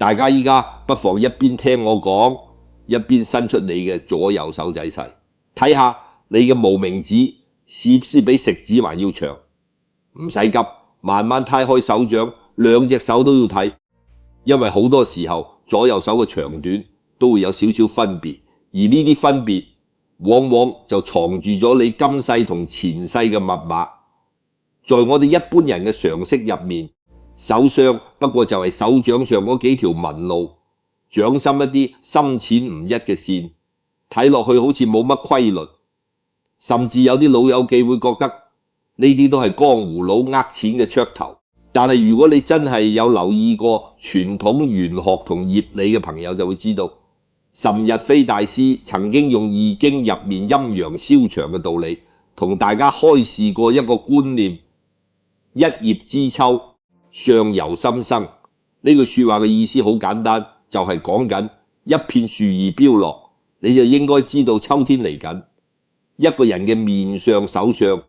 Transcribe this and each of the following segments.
大家依家不妨一邊聽我講，一邊伸出你嘅左右手仔細，睇下你嘅無名指是不是比食指還要長？唔使急，慢慢攤開手掌，兩隻手都要睇，因為好多時候左右手嘅長短都會有少少分別，而呢啲分別往往就藏住咗你今世同前世嘅密碼。在我哋一般人嘅常識入面，手相不過就係手掌上嗰幾條紋路，掌心一啲深淺唔一嘅線，睇落去好似冇乜規律，甚至有啲老友記會覺得呢啲都係江湖佬呃錢嘅噱頭。但係如果你真係有留意過傳統玄學同業理嘅朋友就會知道，岑日飛大師曾經用易經入面陰陽消長嘅道理同大家開示過一個觀念：一葉知秋，相由心生。呢句說話嘅意思好簡單，就係講緊一片樹葉飄落，你就應該知道秋天嚟緊。一個人嘅面相手相，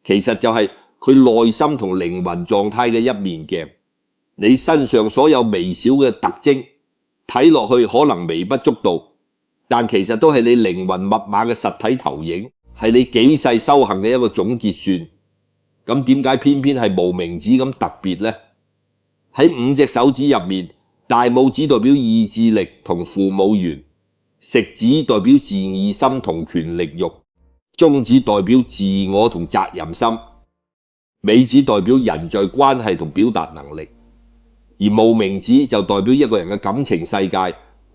其實就係佢內心同靈魂狀態嘅一面鏡。你身上所有微小嘅特徵，睇落去可能微不足道，但其實都係你靈魂密碼嘅實體投影，係你幾世修行嘅一個總結算。咁點解偏偏係無名指咁特別呢？喺5隻手指入面，大拇指代表意志力同父母緣，食指代表自義心同權力欲，中指代表自我同責任心，尾指代表人際關係同表達能力，而無名指就代表一個人嘅感情世界、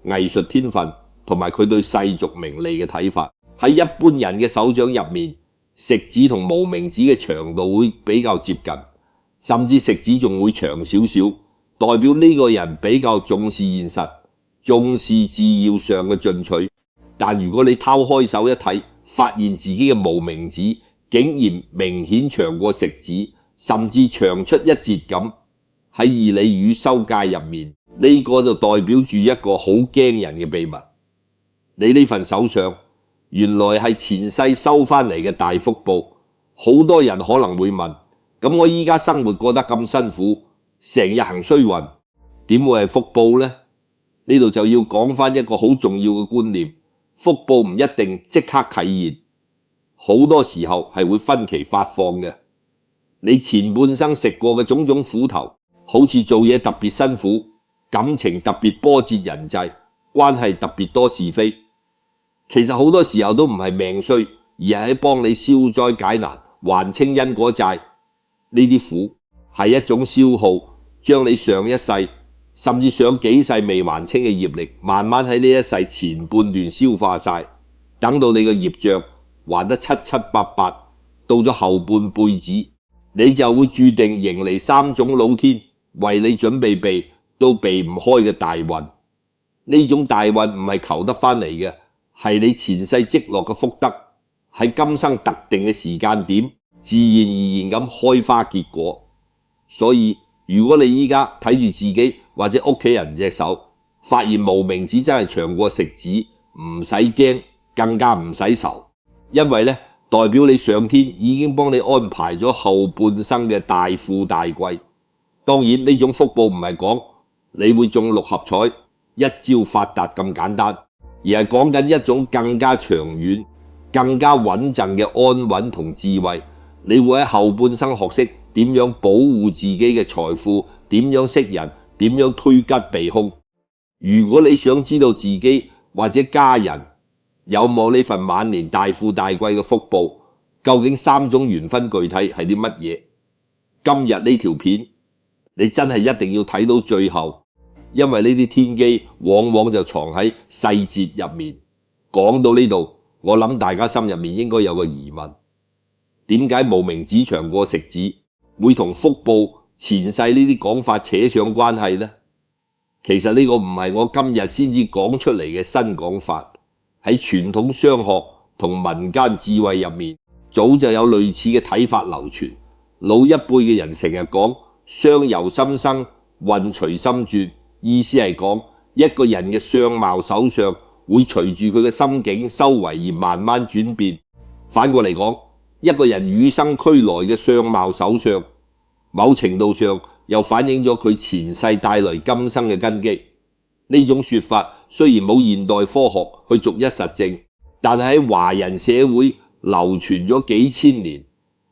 藝術天分同埋佢對世俗名利嘅睇法。喺一般人嘅手掌入面，食指同無名指嘅長度會比較接近，甚至食指仲會長少少，代表呢個人比較重視現實，重視事業上嘅進取。但如果你拋開手一睇，發現自己嘅無名指竟然明顯長過食指，甚至長出一截咁，喺義理與修戒入面，呢個就代表住一個好驚人嘅秘密。你呢份手相原來係前世收翻嚟嘅大福報。好多人可能會問，咁我依家生活過得咁辛苦，成日行衰運，點會係福報呢？呢度就要講翻一個好重要嘅觀念，福報唔一定即刻啟現，好多時候係會分期發放嘅。你前半生食過嘅種種苦頭，好似做嘢特別辛苦，感情特別波折人際，關係特別多是非，其實好多時候都唔係命衰，而係喺幫你消災解難，還清因果債。呢啲苦係一種消耗，將你上一世甚至上幾世未還清嘅業力，慢慢喺呢一世前半段消化晒，等到你嘅業障還得七七八八，到咗後半輩子，你就會注定迎嚟3種老天為你準備避都避唔開嘅大運。呢種大運唔係求得翻嚟嘅，係你前世積落嘅福德，喺今生特定嘅時間點自然而然咁開花結果。所以如果你依家睇住自己或者屋企人隻手，發現無名指真係長過食指，唔使驚，更加唔使愁，因為呢代表你上天已經幫你安排咗後半生嘅大富大貴。當然呢種福報唔係講你會中6合彩一朝發達咁簡單，而係講緊一種更加長遠、更加穩陣嘅安穩同智慧。你會喺後半生學識點樣保護自己嘅財富，點樣識人，點樣推吉避凶。如果你想知道自己或者家人有冇呢份晚年大富大貴嘅福報，究竟3種緣分具體係啲乜嘢？今日呢條片你真係一定要睇到最後，因為呢啲天機往往就藏喺細節入面。講到呢度，我諗大家心入面應該有個疑問，點解無名指長過食指會同福報前世呢啲講法扯上關係呢？其實呢個唔係我今日先至講出嚟嘅新講法，喺傳統商學同民間智慧入面，早就有類似嘅睇法流傳。老一輩嘅人成日講相由心生，運隨心轉，意思係講一個人嘅相貌手相會隨住佢嘅心境修為而慢慢轉變。反過嚟講，一個人與生俱來嘅相貌手相，某程度上又反映咗佢前世帶來今生嘅根基。呢種說法雖然冇現代科學去逐一實證，但係喺華人社會流傳咗幾千年，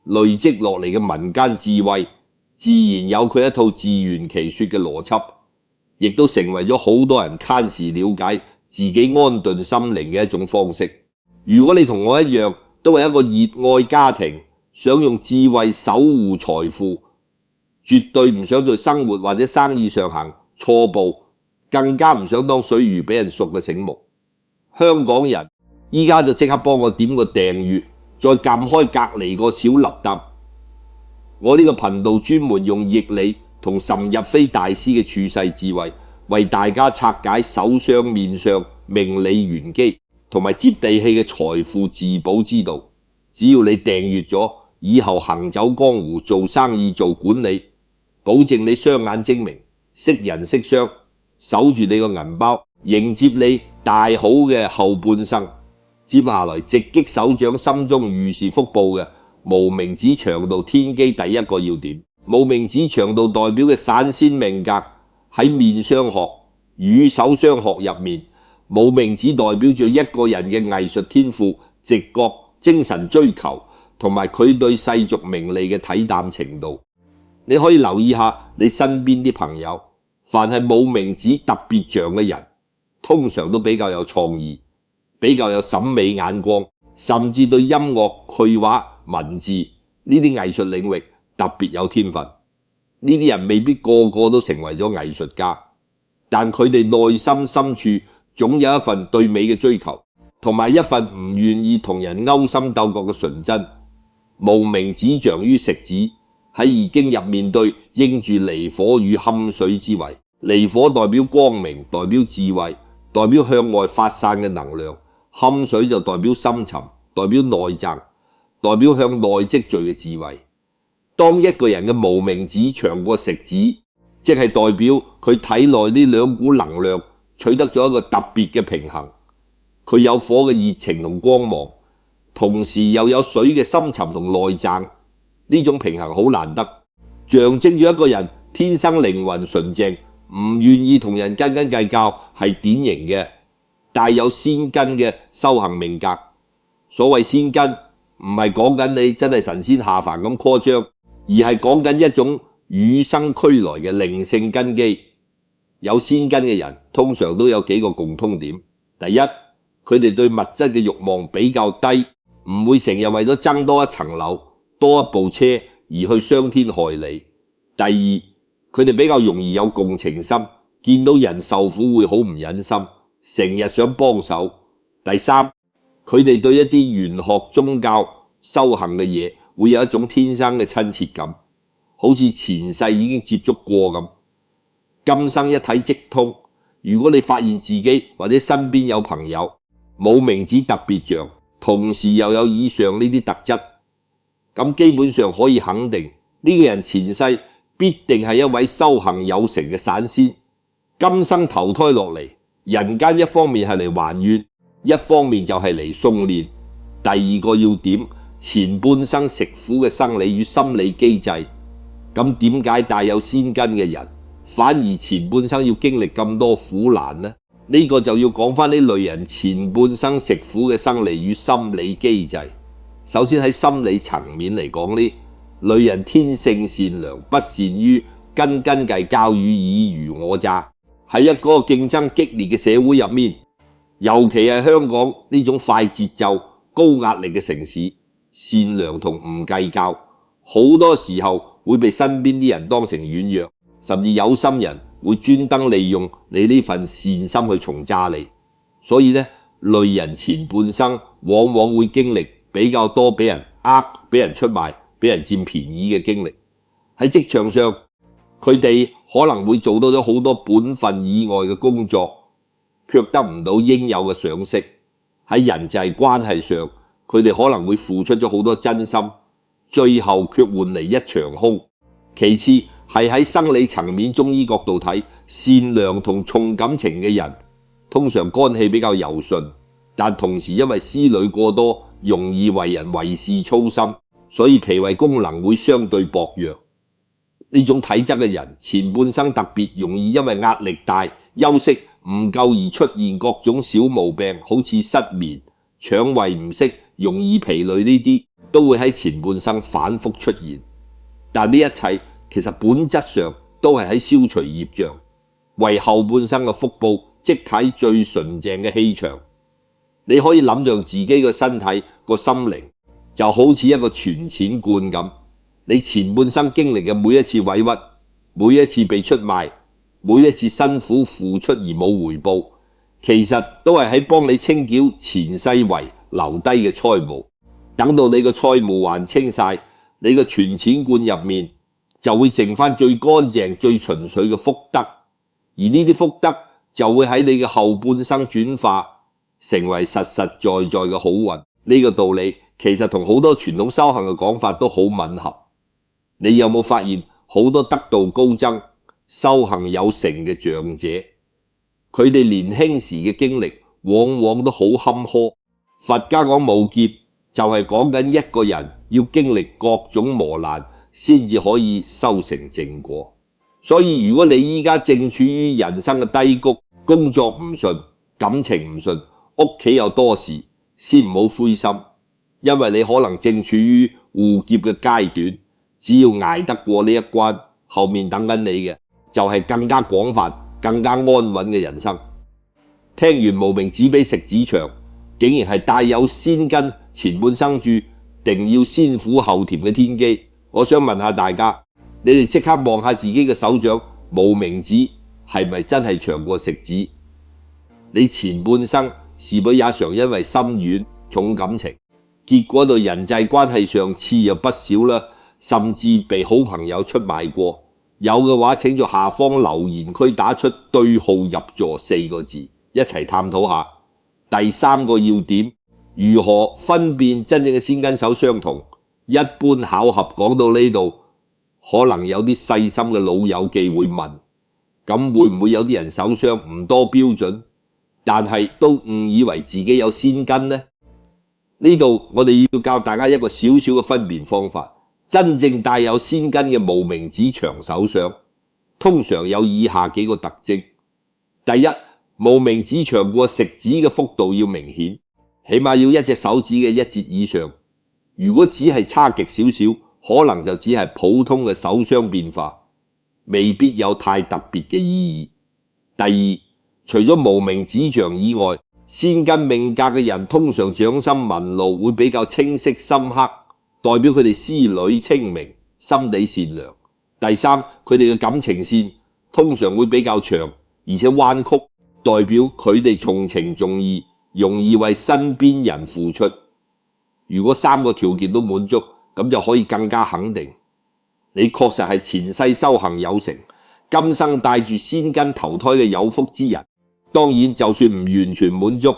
累積落嚟嘅民間智慧，自然有佢一套自圓其說嘅邏輯，亦都成為咗好多人攤時了解自己安頓心靈嘅一種方式。如果你同我一樣，都係一個熱愛家庭，想用智慧守護財富，絕對唔想在生活或者生意上行錯步，更加唔想當水魚俾人熟嘅醒目。香港人依家就即刻幫我點個訂閱，再撳開隔離個小粒燈。我呢個頻道專門用易理同岑日飛大師嘅處世智慧，為大家拆解手相、面相、命理玄機同埋接地氣嘅財富自保之道。只要你訂閱咗，以後行走江湖、做生意、做管理，保證你雙眼精明，識人識相，守住你個銀包，迎接你大好嘅後半生。接下來直擊手掌心中如是福報嘅無名指腸道天機第一個要點。無名指腸道代表嘅散仙命格喺面相學、與手相學入面，無名指代表住一個人嘅藝術天賦、直覺、精神追求同埋佢對世俗名利嘅睇淡程度。你可以留意下你身邊啲朋友，凡係無名指特別像嘅人，通常都比較有創意，比較有審美眼光，甚至對音樂、繪畫、文字呢啲藝術領域特別有天分。呢啲人未必個個都成為咗藝術家，但佢哋內心深處總有一份對美嘅追求，同埋一份唔願意同人勾心鬥角嘅純真。無名指長於食指，喺易經入面對應住離火與坎水之位。離火代表光明，代表智慧，代表向外發散嘅能量；坎水就代表深沉，代表內在，代表向內積聚嘅智慧。當一個人嘅無名指長過食指，即係代表佢體內呢兩股能量取得咗一個特別嘅平衡。佢有火嘅熱情同光芒，同時又有水嘅深沉同內在，呢種平衡好難得，象徵住一個人天生靈魂純正，唔願意同人斤斤計較，係典型嘅帶有仙根嘅修行命格。所謂仙根，唔係講緊你真係神仙下凡咁誇張，而係講緊一種與生俱來嘅靈性根基。有仙根嘅人通常都有幾個共通點：第一，佢哋對物質嘅慾望比較低，唔會成日為咗爭多一層樓、多一部車而去傷天害理；第二，佢哋比較容易有共情心，見到人受苦會好唔忍心，成日想幫手；第三，佢哋對一啲玄學、宗教、修行嘅嘢會有一種天生嘅親切感，好似前世已經接觸過咁，今生一睇即通。如果你發現自己或者身邊有朋友無名指特別像，同時又有以上呢啲特質，咁基本上可以肯定呢個人前世必定係一位修行有成嘅散仙，今生投胎落嚟人間，一方面係嚟還願，一方面就係嚟送練。第二個要點，前半生食苦嘅生理與心理機制。咁點解帶有仙根嘅人反而前半生要經歷咁多苦難呢？呢個就要講翻呢類人前半生食苦嘅生理與心理機制。首先喺心理層面嚟講，呢類人天性善良，不善於斤斤計較與爾虞我詐。喺一個競爭激烈嘅社會入面，尤其係香港呢種快節奏、高壓力嘅城市，善良同唔計較，好多時候會被身邊啲人當成軟弱，甚至有心人會專登利用你呢份善心去從詐你。所以呢，類人前半生往往會經歷比較多俾人俾人出賣、俾人佔便宜嘅經歷。喺職場上，佢哋可能會做到咗好多本分以外嘅工作，卻得唔到應有嘅賞識。喺人際關係上，佢哋可能會付出咗好多真心，最後卻換嚟一場空。其次係喺生理層面，中醫角度睇，善良同重感情嘅人通常肝氣比較柔順，但同時因為思慮過多，容易為人為事操心，所以脾胃功能會相對薄弱。呢種體質嘅人，前半生特別容易因為壓力大、休息唔夠而出現各種小毛病，好似失眠、腸胃唔適、容易疲累呢啲，都會喺前半生反覆出現。但呢一切其實本質上都係喺消除業障，為後半生嘅福報積體最純淨嘅氣場。你可以諗象自己個身體個心靈就好似一個存錢罐咁，你前半生經歷嘅每一次委屈，每一次被出賣，每一次辛苦付出而冇回報，其實都係喺幫你清繳前世遺留低嘅債務。等到你個債務還清晒，你個存錢罐入面就會剩翻最乾淨最純粹嘅福德，而呢啲福德就會喺你嘅後半生轉化成為實實在在嘅好運。呢個道理其實同好多傳統修行嘅講法都好吻合。你有冇發現好多得道高僧、修行有成嘅長者，佢哋年輕時嘅經歷往往都好坎坷。佛家講無劫，就係講緊一個人要經歷各種磨難先至可以修成正果。所以如果你依家正處於人生嘅低谷，工作唔順、感情唔順、屋企有多事，先唔好灰心，因為你可能正處於護劫嘅階段。只要捱得過呢一關，後面等緊你嘅就係更加廣泛、更加安穩嘅人生。聽完無名指俾食指長，竟然係帶有先根前半生注定要先苦後甜嘅天機。我想問下大家，你哋即刻望下自己嘅手掌，無名指係咪真係長過食指？你前半生是否也常因為心軟、重感情，結果到人際關係上刺又不少啦，甚至被好朋友出賣過？有嘅話請在下方留言區打出對號入座4個字，一齊探討下。第3個要點，如何分辨真正嘅先根手相同？一般巧合講到呢度，可能有啲細心嘅老友記會問，咁會唔會有啲人手相唔多標準，但係都誤以為自己有先根呢？呢度我哋要教大家一個小小嘅分辨方法。真正帶有先根嘅無名指長手相，通常有以下幾個特徵。第一，無名指長過食指嘅幅度要明顯，起碼要一隻手指嘅1節以上。如果只係差極少少，可能就只係普通嘅手相變化，未必有太特別嘅意義。第二，除咗無名指長以外，先根命格嘅人通常掌心紋路會比較清晰深刻，代表佢哋思慮清明，心地善良。第三，佢哋嘅感情線通常會比較長，而且彎曲，代表佢哋重情重義，容易為身邊人付出。如果3個條件都滿足，咁就可以更加肯定，你確實係前世修行有成，今生帶住先根投胎嘅有福之人。當然，就算唔完全滿足，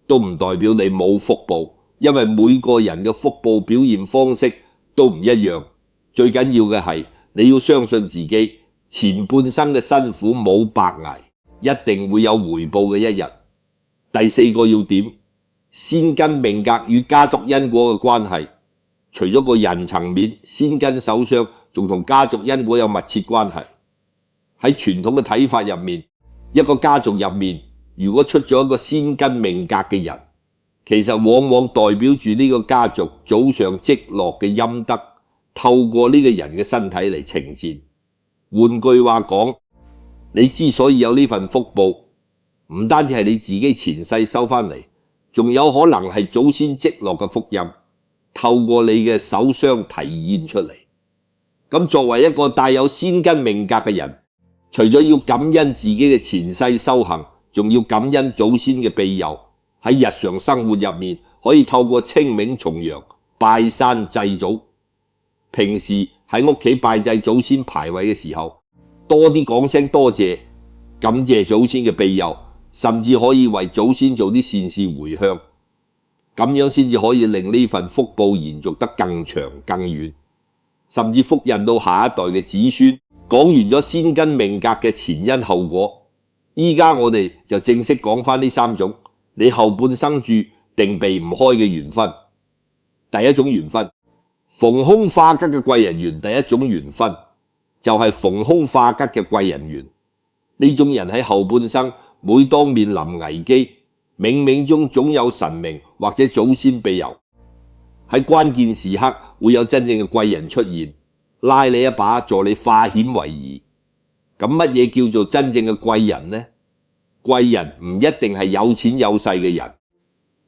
都唔代表你冇福報。因為每個人嘅福報表現方式都唔一樣，最緊要嘅係你要相信自己前半生嘅辛苦冇白捱，一定會有回報嘅一日。第4個要點，先根命格與家族因果嘅關係，除咗個人層面，先根手相仲同家族因果有密切關係。喺傳統嘅睇法入面，一個家族入面如果出咗一個先根命格嘅人，其實往往代表住呢個家族祖上積落嘅陰德，透過呢個人嘅身體嚟呈現。換句話講，你之所以有呢份福報，唔單止係你自己前世收翻嚟，仲有可能係祖先積落嘅福蔭，透過你嘅手相體現出嚟。咁作為一個帶有先根命格嘅人，除咗要感恩自己嘅前世修行，仲要感恩祖先嘅庇佑。喺日常生活入面，可以透過清明重陽、拜山祭祖。平時喺屋企拜祭祖先牌位嘅時候，多啲講聲多謝，感謝祖先嘅庇佑，甚至可以為祖先做啲善事回向，咁樣先至可以令呢份福報延續得更長更遠，甚至福蔭到下一代嘅子孫。講完咗先根命格嘅前因後果，依家我哋就正式講返呢3種你後半生注定避唔開嘅緣分。第一種緣分，逢凶化吉嘅貴人緣，第一種緣分。就係逢凶化吉嘅貴人緣。呢種人喺後半生，每當面臨危機，冥冥中總有神明或者祖先庇佑，喺關鍵時刻會有真正嘅貴人出現，拉你一把，助你化險為夷。咁乜嘢叫做真正嘅貴人呢？貴人唔一定係有錢有勢嘅人，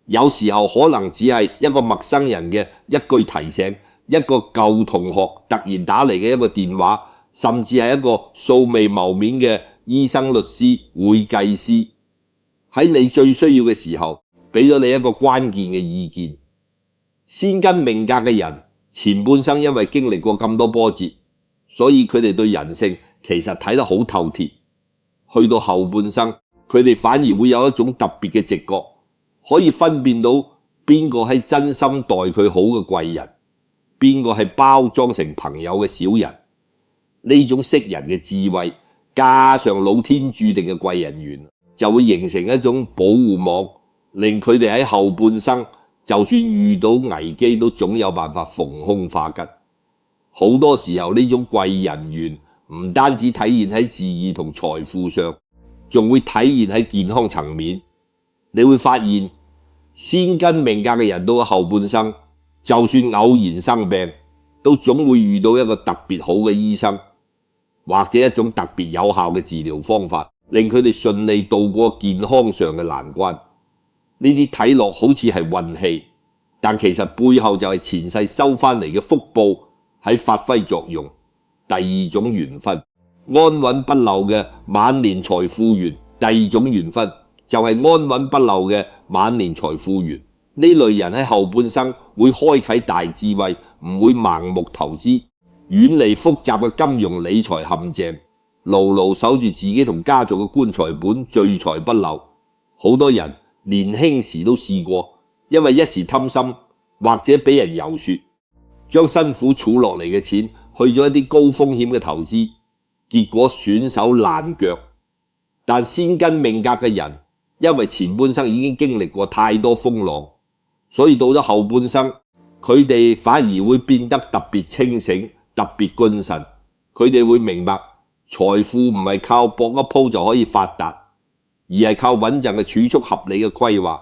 有時候可能只係一個陌生人嘅一句提醒，一個舊同學突然打嚟嘅一個電話，甚至係一個素未謀面嘅醫生、律師、會計師，喺你最需要嘅時候俾咗你一個關鍵嘅意見。先根命格嘅人前半生因為經歷過咁多波折，所以佢哋對人性其實睇得好透徹。去到後半生，佢哋反而會有一種特別嘅直覺，可以分辨到邊個係真心待佢好嘅貴人，邊個係包裝成朋友嘅小人。呢種識人嘅智慧，加上老天注定嘅貴人緣，就會形成一種保護網，令佢哋喺後半生就算遇到危機都總有辦法逢凶化吉。好多時候呢種貴人緣唔單止體現喺志義同財富上，仲會體現喺健康層面。你會發現先根命格嘅人到咗後半生，就算偶然生病，都總會遇到一個特別好嘅醫生，或者一種特別有效嘅治療方法，令佢哋順利度過健康上嘅難關。呢啲睇落好似係運氣，但其實背後就係前世收翻嚟嘅福報喺發揮作用。第二種緣分，安穩不漏嘅晚年財富緣。第二種緣分就係安穩不漏嘅晚年財富緣。呢類人喺後半生會開啟大智慧，唔會盲目投資，遠離複雜嘅金融理財陷阱，牢牢守住自己同家族嘅棺材本，聚財不漏。好多人年輕時都試過，因為一時貪心或者俾人遊說，將辛苦儲落嚟嘅錢去咗一啲高風險嘅投資，結果損手爛腳。但先根命格嘅人，因為前半生已經經歷過太多風浪，所以到咗後半生，佢哋反而會變得特別清醒，特別謹慎。佢哋會明白財富唔係靠搏一鋪就可以發達，而係靠穩陣嘅儲蓄、合理嘅規劃，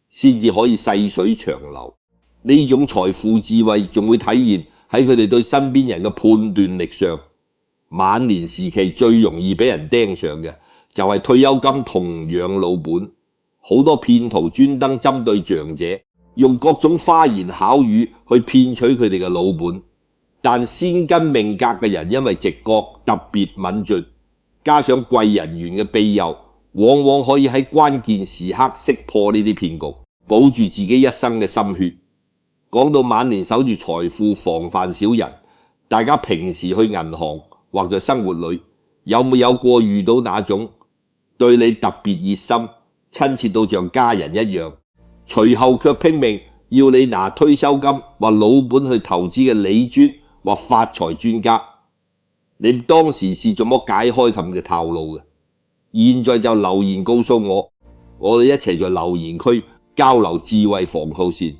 先至可以細水長流。呢種財富智慧仲會體現喺佢哋對身邊人嘅判斷力上。晚年時期最容易俾人盯上嘅就係退休金同養老本。好多騙徒專登針對長者，用各種花言巧語去騙取佢哋嘅老本。但先根命格嘅人因為直覺特別敏捷，加上貴人緣嘅庇佑，往往可以喺關鍵時刻識破呢啲騙局，保住自己一生嘅心血。講到晚年守住財富，防範小人，大家平時去銀行或者生活裏有冇有過遇到那種對你特別熱心、親切到像家人一樣，隨後卻拼命要你拿退休金或老本去投資嘅理專或發財專家？你當時是怎麼解開咁嘅套路嘅？現在就留言告訴我，我哋一齊在留言區交流智慧防耗線。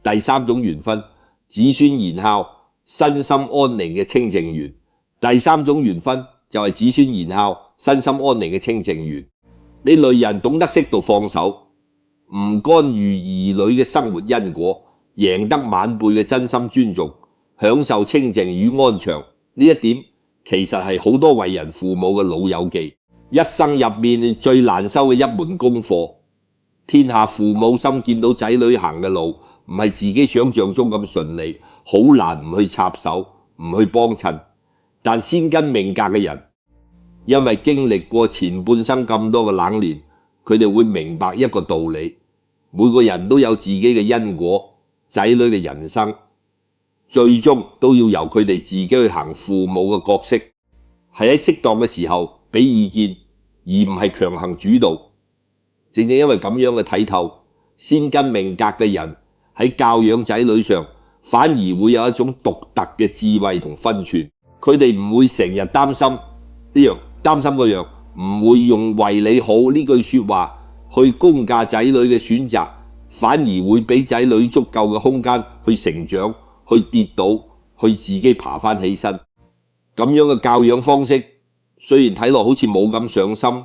第三種緣分，子孫賢孝、身心安寧嘅清淨緣。第三種緣分就係子孫賢孝、身心安寧嘅清淨緣。呢類人懂得適度放手，唔干預兒女嘅生活因果，贏得晚輩嘅真心尊重，享受清淨與安詳。呢一點其實係好多為人父母嘅老友記一生入面最難修嘅一門功課。天下父母心見到仔女行嘅路唔係自己想象中咁順利，好難唔去插手，唔去幫襯。但先根命格嘅人，因為經歷過前半生咁多嘅冷年，佢哋會明白一個道理：每個人都有自己嘅因果，仔女嘅人生最終都要由佢哋自己去行父母嘅角色，係喺適當嘅時候俾意見，而唔係強行主導。正正因為咁樣嘅睇透，先根命格嘅人喺教養仔女上反而會有一種獨特嘅智慧同分寸。佢哋唔會成日擔心呢樣擔心嗰樣，唔會用為你好呢句說話去攻價仔女嘅選擇，反而會俾仔女足夠嘅空間去成長，去跌倒，去自己爬翻起身。咁樣嘅教養方式雖然睇落好似冇咁上心，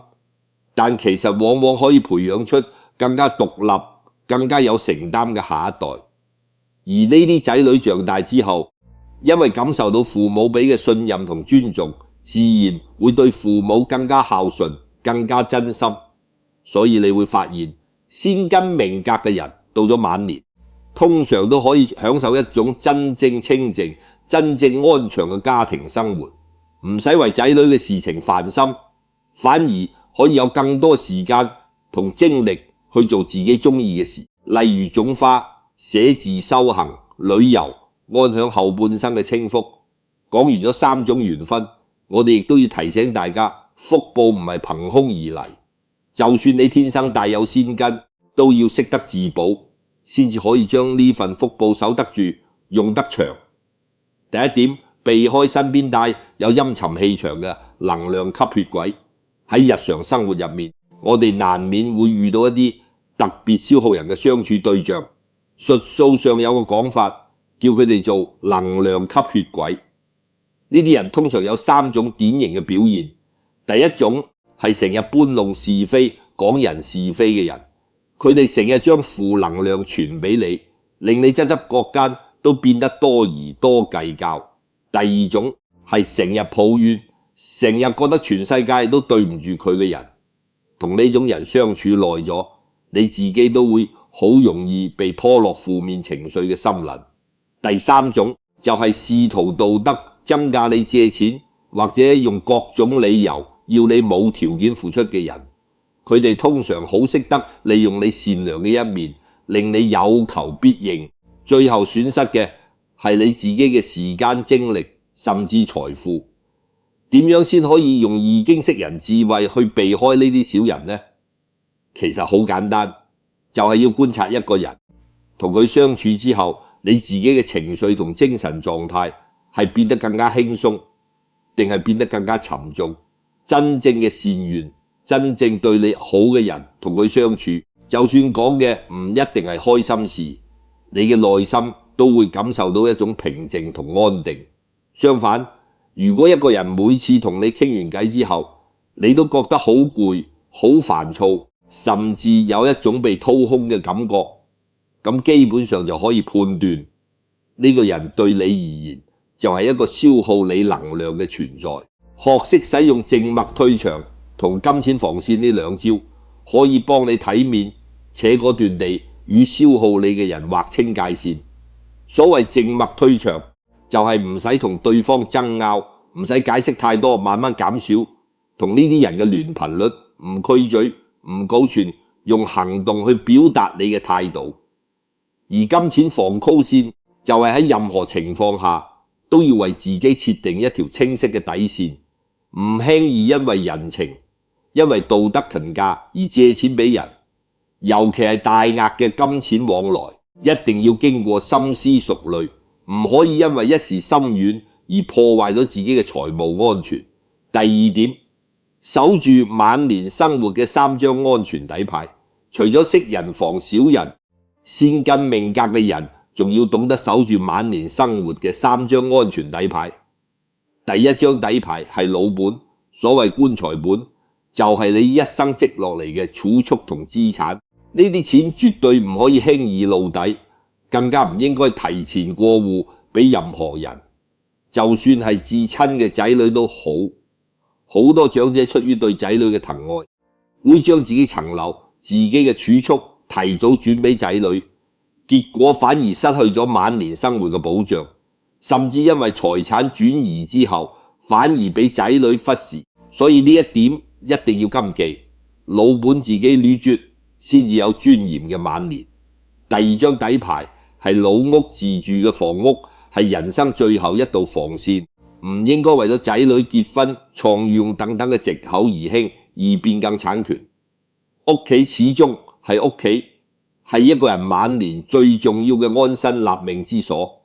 但其實往往可以培養出更加獨立、更加有承擔嘅下一代。而呢啲仔女長大之後，因為感受到父母俾嘅信任同尊重，自然會對父母更加孝順、更加真心。所以你會發現，先根命格嘅人到咗晚年，通常都可以享受一種真正清靜、真正安詳嘅家庭生活，唔使為仔女嘅事情煩心，反而可以有更多時間同精力去做自己中意嘅事，例如種花、寫字、修行、旅遊，安享後半生嘅清福。講完咗3種緣分，我哋亦都要提醒大家，福報唔係憑空而嚟，就算你天生帶有仙根，都要識得自保，先至可以將呢份福報守得住，用得長。第一點，避開身邊帶有陰沉氣場嘅能量吸血鬼。喺日常生活入面，我哋難免會遇到一啲特別消耗人嘅相處對象。術數上有個講法，叫佢哋做能量吸血鬼。呢啲人通常有3種典型嘅表現。第一種係成日搬弄是非、講人是非嘅人，佢哋成日將負能量傳俾你，令你側側角間都變得多疑多計較。第二種係成日抱怨，成日覺得全世界都對唔住佢嘅人，同呢種人相處耐咗，你自己都會好容易被拖落負面情緒嘅森林。第三種就係試圖道德增加你借錢，或者用各種理由要你冇條件付出嘅人，佢哋通常好識得利用你善良嘅一面，令你有求必應，最後損失嘅係你自己嘅時間、精力，甚至財富。點樣先可以用易經識人智慧去避開呢啲小人呢？其實好簡單，就係要觀察一個人，同佢相處之後，你自己嘅情緒同精神狀態係變得更加輕鬆，定係變得更加沉重。真正嘅善緣，真正對你好嘅人，同佢相處，就算講嘅唔一定係開心事，你嘅內心都會感受到一種平靜同安定。相反，如果一個人每次同你傾完偈之後，你都覺得好攰、好煩躁，甚至有一種被掏空嘅感覺，咁基本上就可以判斷呢個人對你而言就係一個消耗你能量嘅存在。學識使用靜脈退場同金錢防線呢2招，可以幫你體面且果斷地與消耗你嘅人劃清界線。所謂靜脈退場，就係唔使同對方爭拗，唔使解釋太多，慢慢減少同呢啲人嘅聯頻率，唔拘嘴，唔稿傳，用行動去表達你嘅態度。而金錢防勾線就係喺任何情況下都要為自己設定一條清晰嘅底線，唔輕易因為人情、因為道德評價而借錢俾人，尤其係大額嘅金錢往來，一定要經過深思熟慮，唔可以因為一時心軟而破壞咗自己嘅財務安全。第2點，守住晚年生活嘅3張安全底牌，除咗識人防小人，先根命格嘅人仲要懂得守住晚年生活嘅3張安全底牌。第1張底牌係老本，所謂棺材本，就係你一生積落嚟嘅儲蓄同資產，呢啲錢絕對唔可以輕易露底，更加唔應該提前過戶俾任何人，就算係至親嘅仔女都好。好多長者出於對仔女嘅疼愛，會將自己層樓、自己嘅儲蓄提早轉俾仔女，結果反而失去咗晚年生活嘅保障，甚至因為財產轉移之後，反而俾仔女忽視。所以呢一點一定要謹記，老本自己捋絕，先至有尊嚴嘅晚年。第2張底牌係老屋自住嘅房屋，係人生最後一道防線，唔應該為咗仔女結婚、創業等等嘅藉口而興，而變更產權。屋企始終係屋企，係一個人晚年最重要嘅安身立命之所。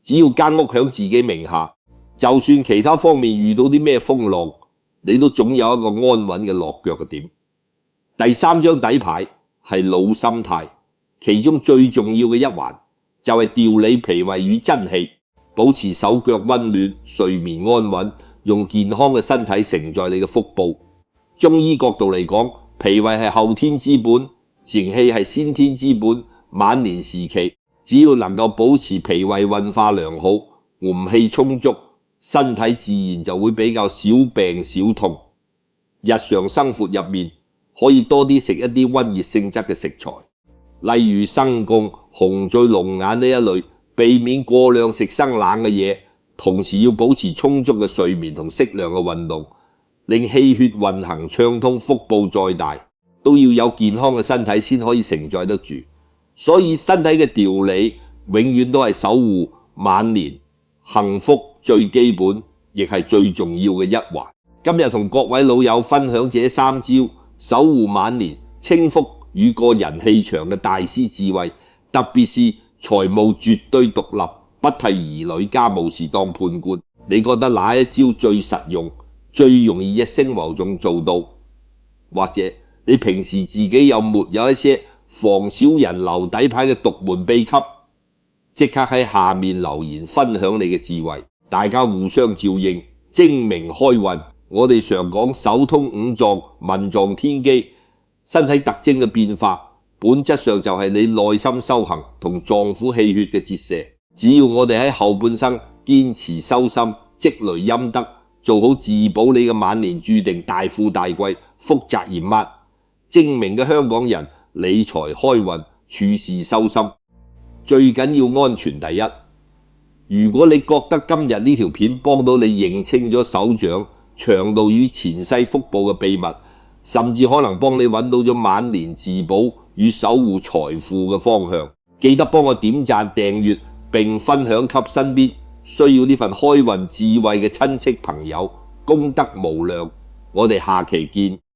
只要間屋響自己名下，就算其他方面遇到啲咩風浪，你都總有一個安穩嘅落腳嘅點。第3張底牌係老心態，其中最重要嘅一環就係調理脾胃與真氣，保持手腳溫暖、睡眠安穩，用健康嘅身體承載你嘅腹部。中醫角度嚟講，脾胃係後天之本，正氣係先天之本。晚年時期，只要能夠保持脾胃運化良好，元氣充足，身體自然就會比較少病少痛。日常生活入面可以多啲食一啲溫熱性質嘅食材，例如生貢、紅棗、龍眼呢一類，避免過量食生冷嘅嘢，同時要保持充足嘅睡眠同適量嘅運動，令氣血運行暢通。腹部再大都要有健康嘅身體先可以承載得住，所以身體嘅調理永遠都係守護晚年幸福最基本，亦係最重要嘅一環。今日同各位老友分享這3招守護晚年清福與個人氣場嘅大師智慧，特別是財務絕對獨立，不替兒女家務事當判官。你覺得哪一招最實用，最容易一聲無中做到？或者你平時自己有沒有一些防小人留底牌嘅獨門秘笈？即刻喺下面留言分享你嘅智慧，大家互相照應，精明開運。我哋常講手通五臟，文壯天機，身體特徵嘅變化，本質上就係你內心修行同臟腑氣血嘅折射。只要我哋喺後半生堅持修心，積累陰德，做好自保，你嘅晚年注定大富大貴，福澤嚴密。精明嘅香港人，理財開運，處事修心，最緊要安全第一。如果你覺得今日呢條片幫到你認清咗手掌、腸道與前世腹部嘅秘密，甚至可能幫你揾到咗晚年自保與守護財富嘅方向，記得幫我點讚、訂閱並分享給身邊需要呢份開運智慧嘅親戚朋友，功德無量。我哋下期見。